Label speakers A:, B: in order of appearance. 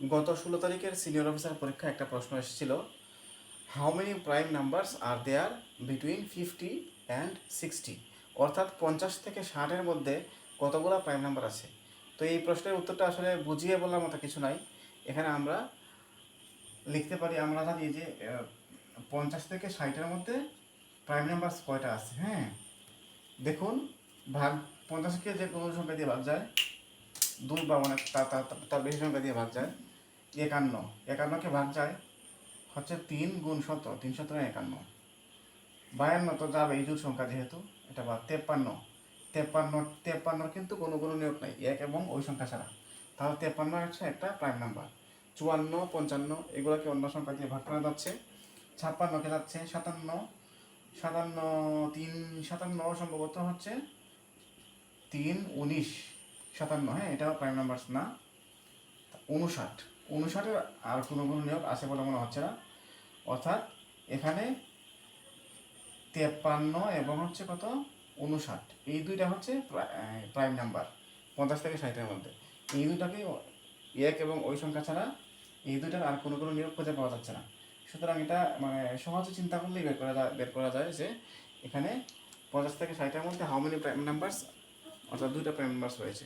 A: গত 16 তারিখের senior officer পরীক্ষায় একটা প্রশ্ন এসেছিল, how many prime numbers are there between 50 and 60, অর্থাৎ 50 থেকে 60-এর মধ্যে কতগুলো প্রাইম নাম্বার আছে। তো এই প্রশ্নের উত্তরটা আসলে বুঝিয়ে বলার মতো কিছু নাই। এখানে আমরা লিখতে পারি, আমরা জানি যে 50 থেকে 60-এর মধ্যে প্রাইম নাম্বার কয়টা আছে। হ্যাঁ, দেখুন, ভাগ 50কে যে কোনো সংখ্যা দিয়ে ভাগ যায়, 2 বা অনেক তার বেশি সংখ্যা দিয়ে ভাগ যায়। 51কে ভাগ যায় হচ্ছে 3 গুণ 17, 3 17 51। 52 তো যাবে এই জোড় সংখ্যা, যেহেতু এটা বা 53 কিন্তু কোনো নিয়োগ নাই, এক এবং ওই সংখ্যা ছাড়া। তাহলে 53 হচ্ছে একটা প্রাইম নাম্বার। 54, 55 এগুলোকে অন্য সংখ্যা দিয়ে ভাগ করা যাচ্ছে। 56কে যাচ্ছে 57, 57 সম্ভবত হচ্ছে 3 19 57। হ্যাঁ, এটাও প্রাইম নাম্বার না। 59 আর কোনো নিয়োগ আছে বলে মনে হচ্ছে না। অর্থাৎ এখানে 53 এবং হচ্ছে কত 59, এই দুইটা হচ্ছে প্রাইম নাম্বার 50 থেকে 60-এর মধ্যে। এই দুইটাকে এক এবং ওই সংখ্যা ছাড়া এই দুইটার আর কোনো নিয়োগ খুঁজে পাওয়া যাচ্ছে না। সুতরাং এটা মানে সহজে চিন্তা করলেই বের করা যায় যে এখানে 50 থেকে 60-এর মধ্যে হাউ মেনি প্রাইম নাম্বারস, অর্থাৎ দুইটা প্রাইম নাম্বারস রয়েছে।